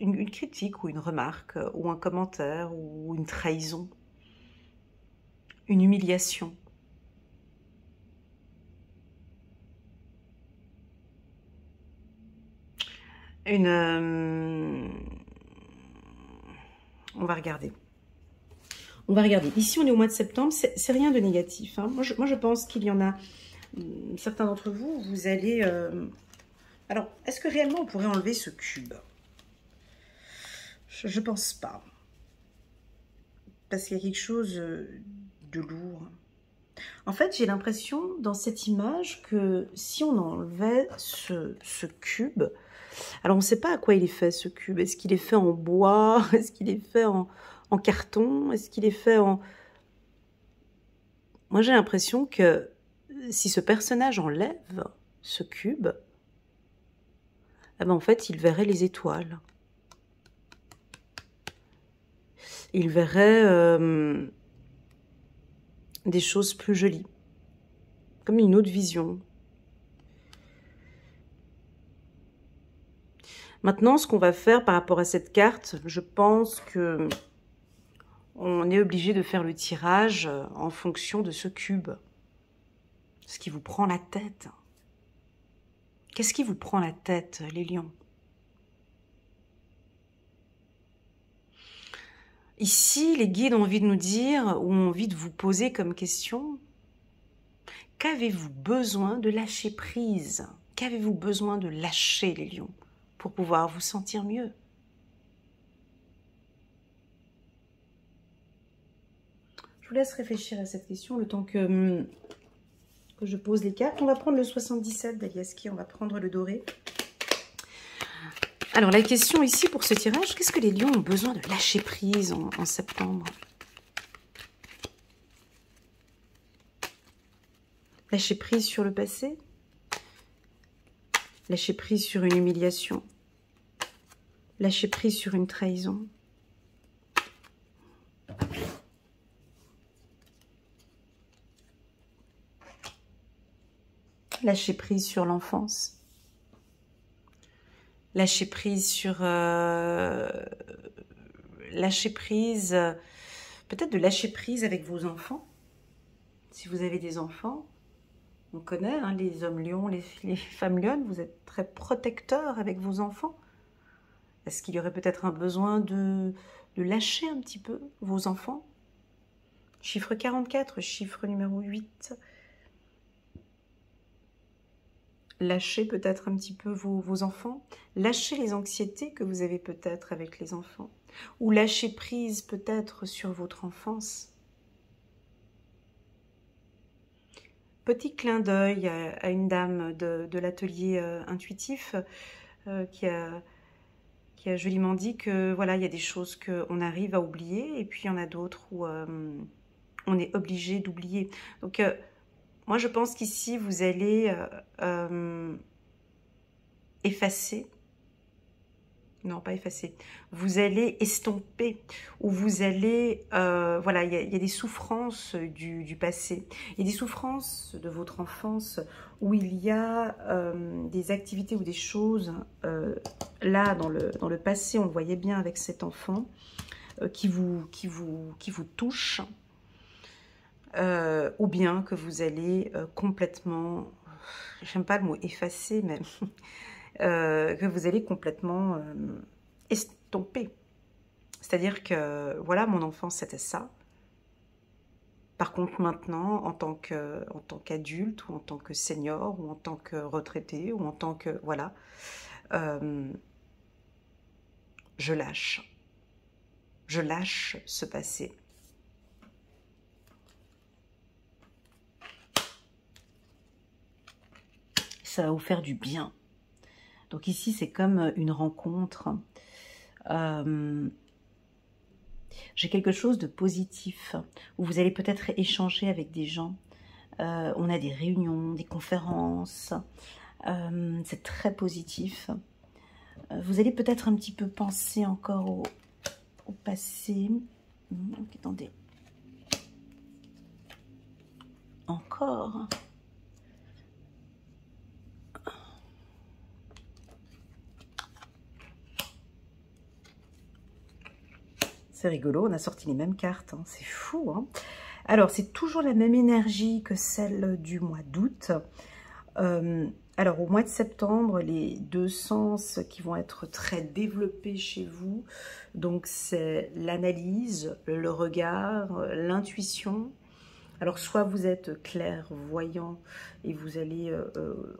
une critique ou une remarque ou un commentaire ou une trahison, une humiliation. On va regarder. On va regarder. Ici, on est au mois de septembre. C'est rien de négatif. Hein. Moi, je pense qu'il y en a certains d'entre vous. Vous allez... Alors, est-ce que réellement on pourrait enlever ce cube? Je pense pas. Parce qu'il y a quelque chose de lourd. En fait, j'ai l'impression dans cette image que si on enlevait ce cube... Alors, on ne sait pas à quoi il est fait, ce cube. Est-ce qu'il est fait en bois? Est-ce qu'il est fait en carton? Est-ce qu'il est fait en... Moi, j'ai l'impression que si ce personnage enlève ce cube, eh ben, en fait, il verrait les étoiles. Il verrait des choses plus jolies, comme une autre vision. Maintenant, ce qu'on va faire par rapport à cette carte, je pense que on est obligé de faire le tirage en fonction de ce cube. Ce qui vous prend la tête. Qu'est-ce qui vous prend la tête, les lions? Ici, les guides ont envie de nous dire, ou ont envie de vous poser comme question, qu'avez-vous besoin de lâcher prise? Qu'avez-vous besoin de lâcher, les lions, pour pouvoir vous sentir mieux? Je vous laisse réfléchir à cette question le temps que je pose les cartes. On va prendre le 77 d'Aliaski, on va prendre le doré. Alors, la question ici pour ce tirage, qu'est-ce que les lions ont besoin de lâcher prise en septembre? Lâcher prise sur le passé? Lâcher prise sur une humiliation? Lâcher prise sur une trahison? Lâcher prise sur l'enfance? Lâcher prise sur... lâcher prise... peut-être de lâcher prise avec vos enfants. Si vous avez des enfants, on connaît hein, les hommes lions, les femmes lionnes, vous êtes très protecteurs avec vos enfants. Est-ce qu'il y aurait peut-être un besoin de lâcher un petit peu vos enfants? Chiffre 44, chiffre numéro 8. Lâchez peut-être un petit peu vos enfants. Lâchez les anxiétés que vous avez peut-être avec les enfants. Ou lâchez prise peut-être sur votre enfance. Petit clin d'œil à une dame de l'atelier intuitif qui a joliment dit que voilà, il y a des choses qu'on arrive à oublier et puis il y en a d'autres où on est obligé d'oublier. Donc, moi, je pense qu'ici, vous allez effacer. Non, pas effacer. Vous allez estomper. Ou vous allez... voilà, il y a des souffrances du passé. Il y a des souffrances de votre enfance où il y a des activités ou des choses, là, dans le passé, on le voyait bien avec cet enfant, qui vous touchent. Ou bien que vous allez complètement, j'aime pas le mot effacer, mais que vous allez complètement estomper. C'est-à-dire que, voilà, mon enfance, c'était ça. Par contre, maintenant, en tant qu'adulte, ou en tant que senior, ou en tant que retraité, ou en tant que, voilà, je lâche. Je lâche ce passé. Ça va vous faire du bien. Donc ici, c'est comme une rencontre. J'ai quelque chose de positif, où vous allez peut-être échanger avec des gens. On a des réunions, des conférences. C'est très positif. Vous allez peut-être un petit peu penser encore au passé. Attendez. Encore. C'est rigolo, on a sorti les mêmes cartes, hein. C'est fou, hein. Alors, c'est toujours la même énergie que celle du mois d'août. Alors, au mois de septembre, les deux sens qui vont être très développés chez vous, donc c'est l'analyse, le regard, l'intuition. Alors, soit vous êtes clairvoyant et vous allez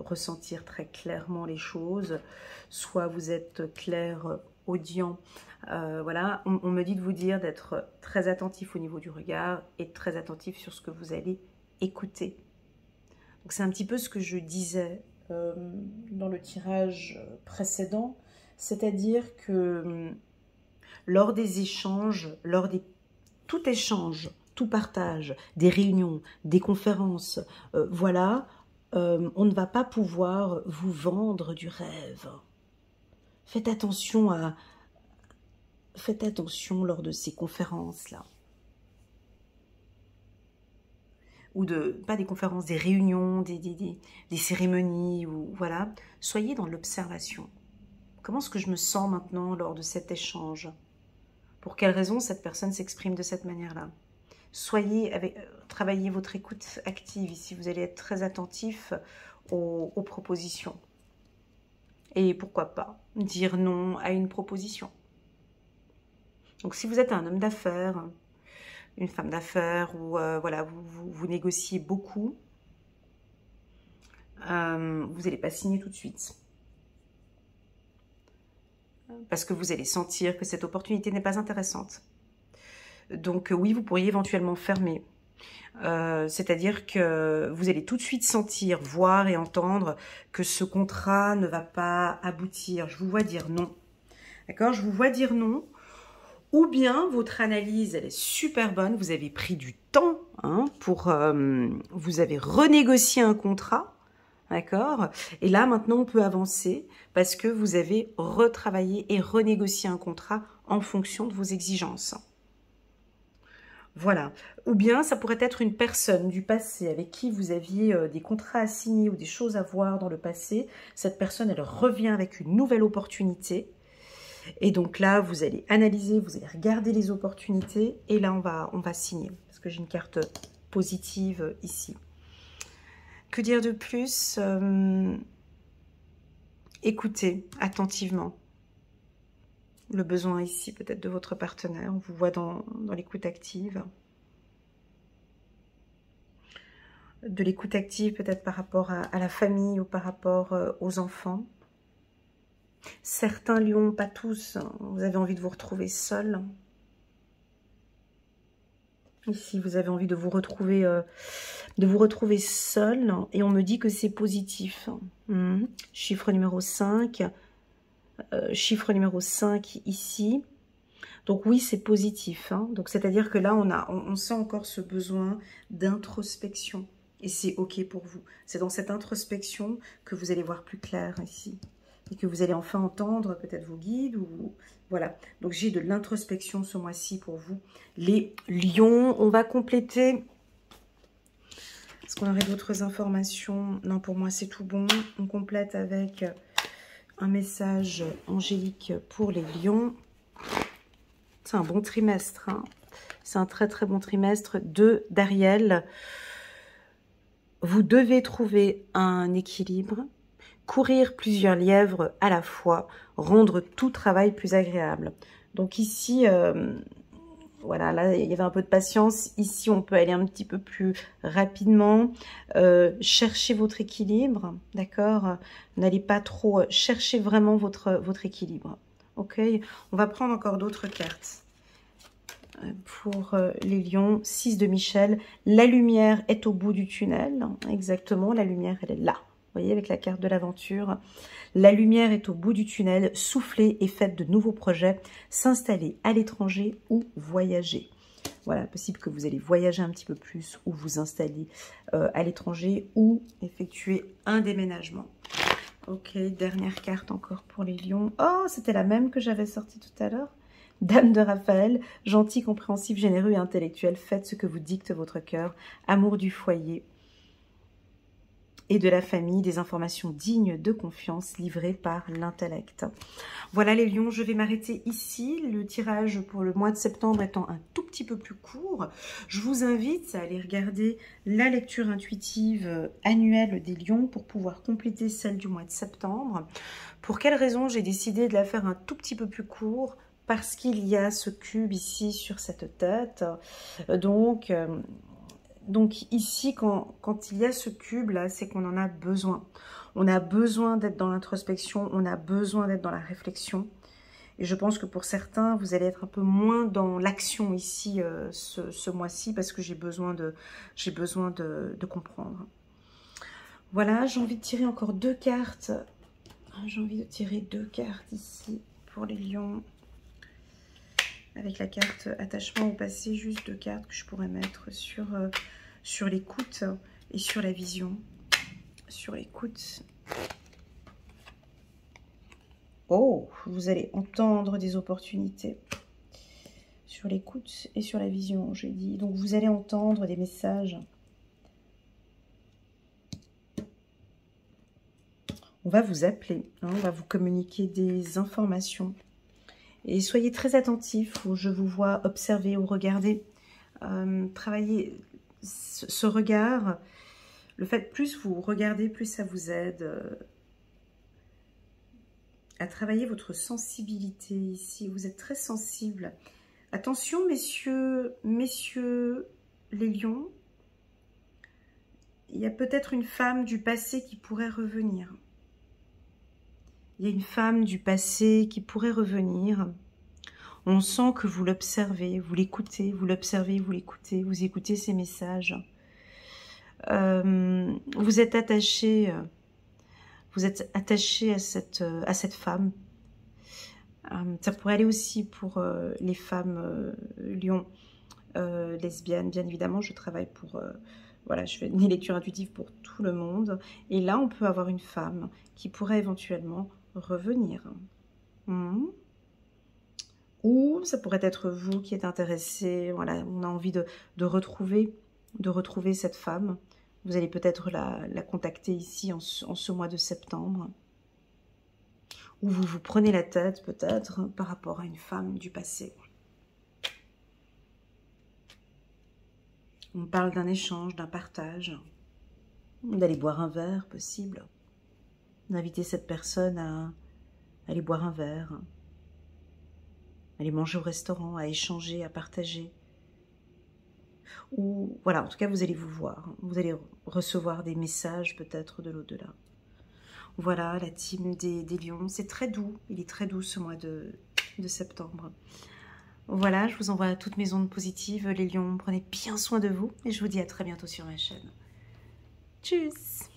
ressentir très clairement les choses, soit vous êtes clairaudient. Voilà, on me dit de vous dire d'être très attentif au niveau du regard et très attentif sur ce que vous allez écouter. Donc, c'est un petit peu ce que je disais dans le tirage précédent, c'est-à-dire que lors des échanges, tout échange, tout partage, des réunions, des conférences, voilà, on ne va pas pouvoir vous vendre du rêve. Faites attention lors de ces conférences-là. Ou pas des conférences, des réunions, des cérémonies, ou voilà. Soyez dans l'observation. Comment est-ce que je me sens maintenant lors de cet échange? Pour quelle raison cette personne s'exprime de cette manière-là? Travaillez votre écoute active ici. Vous allez être très attentif aux propositions. Et pourquoi pas dire non à une proposition. Donc si vous êtes un homme d'affaires, une femme d'affaires, ou voilà, vous négociez beaucoup, vous n'allez pas signer tout de suite. Parce que vous allez sentir que cette opportunité n'est pas intéressante. Donc oui, vous pourriez éventuellement fermer. C'est-à-dire que vous allez tout de suite sentir, voir et entendre que ce contrat ne va pas aboutir. Je vous vois dire non. D'accord? Je vous vois dire non. Ou bien votre analyse, elle est super bonne, vous avez pris du temps hein, vous avez renégocié un contrat, d'accord? Et là, maintenant, on peut avancer parce que vous avez retravaillé et renégocié un contrat en fonction de vos exigences. Voilà. Ou bien, ça pourrait être une personne du passé avec qui vous aviez des contrats à signer ou des choses à voir dans le passé. Cette personne, elle revient avec une nouvelle opportunité. Et donc là, vous allez analyser, vous allez regarder les opportunités et là, on va signer. Parce que j'ai une carte positive ici. Que dire de plus? Écoutez attentivement le besoin ici, peut-être de votre partenaire. On vous voit dans l'écoute active. De l'écoute active peut-être par rapport à la famille ou par rapport aux enfants. Certains lions, pas tous, vous avez envie de vous retrouver seul. Ici, vous avez envie de vous retrouver seul. Et on me dit que c'est positif. Chiffre numéro 5. Chiffre numéro 5 ici. Donc oui, c'est positif. Hein. Donc c'est-à-dire que là, on sent encore ce besoin d'introspection. Et c'est OK pour vous. C'est dans cette introspection que vous allez voir plus clair ici. Et que vous allez enfin entendre peut-être vos guides. Ou voilà. Donc j'ai de l'introspection ce mois-ci pour vous. Les lions, on va compléter. Est-ce qu'on aurait d'autres informations? Non, pour moi c'est tout bon. On complète avec un message angélique pour les lions. C'est un bon trimestre. Hein. C'est un très très bon trimestre d'Ariel. Vous devez trouver un équilibre. Courir plusieurs lièvres à la fois, rendre tout travail plus agréable. Donc ici, voilà, là, il y avait un peu de patience. Ici, on peut aller un petit peu plus rapidement. Cherchez votre équilibre, d'accord? N'allez pas trop... Cherchez vraiment votre équilibre, ok? On va prendre encore d'autres cartes. Pour les lions, 6 de Michel. La lumière est au bout du tunnel. Exactement, la lumière, elle est là. Vous voyez, avec la carte de l'aventure. La lumière est au bout du tunnel. Soufflez et faites de nouveaux projets. S'installer à l'étranger ou voyager. Voilà, possible que vous allez voyager un petit peu plus ou vous installer à l'étranger ou effectuer un déménagement. Ok, dernière carte encore pour les lions. Oh, c'était la même que j'avais sortie tout à l'heure. Dame de Raphaël, gentil, compréhensif, généreux et intellectuel. Faites ce que vous dicte votre cœur. Amour du foyer. et de la famille, des informations dignes de confiance livrées par l'intellect. Voilà les lions, je vais m'arrêter ici. Le tirage pour le mois de septembre étant un tout petit peu plus court, je vous invite à aller regarder la lecture intuitive annuelle des lions pour pouvoir compléter celle du mois de septembre. Pour quelle raison j'ai décidé de la faire un tout petit peu plus court? Parce qu'il y a ce cube ici sur cette tête. Donc ici, quand il y a ce cube-là, c'est qu'on en a besoin. On a besoin d'être dans l'introspection, on a besoin d'être dans la réflexion. Et je pense que pour certains, vous allez être un peu moins dans l'action ici ce mois-ci parce que j'ai besoin de comprendre. Voilà, j'ai envie de tirer encore 2 cartes. J'ai envie de tirer 2 cartes ici pour les lions. Avec la carte attachement au passé, juste 2 cartes que je pourrais mettre sur l'écoute et sur la vision. Sur l'écoute. Oh, vous allez entendre des opportunités. Sur l'écoute et sur la vision, j'ai dit. Donc vous allez entendre des messages. On va vous appeler, hein, on va vous communiquer des informations. Et soyez très attentifs où je vous vois observer ou regarder. Travaillez ce regard. Le fait, plus vous regardez, plus ça vous aide à travailler votre sensibilité ici. Vous êtes très sensible. Attention, messieurs les lions. Il y a peut-être une femme du passé qui pourrait revenir. Il y a une femme du passé qui pourrait revenir. On sent que vous l'observez, vous l'écoutez, vous l'observez, vous l'écoutez, vous écoutez ses messages. Vous êtes attaché à cette femme. Ça pourrait aller aussi pour les femmes lions lesbiennes. Bien évidemment, je travaille pour... voilà, je fais une lecture intuitive pour tout le monde. Et là, on peut avoir une femme qui pourrait éventuellement revenir. Ou ça pourrait être vous qui êtes intéressé. Voilà, on a envie de retrouver cette femme. Vous allez peut-être la contacter ici en ce mois de septembre. Ou vous vous prenez la tête peut-être par rapport à une femme du passé. On parle d'un échange, d'un partage. D'aller boire un verre, possible. D'inviter cette personne à aller boire un verre. Aller manger au restaurant, à échanger, à partager. Ou voilà, en tout cas, vous allez vous voir. Vous allez recevoir des messages peut-être de l'au-delà. Voilà, la team des lions. C'est très doux. Il est très doux ce mois de septembre. Voilà, je vous envoie toutes mes ondes positives. Les lions, prenez bien soin de vous. Et je vous dis à très bientôt sur ma chaîne. Tchuss!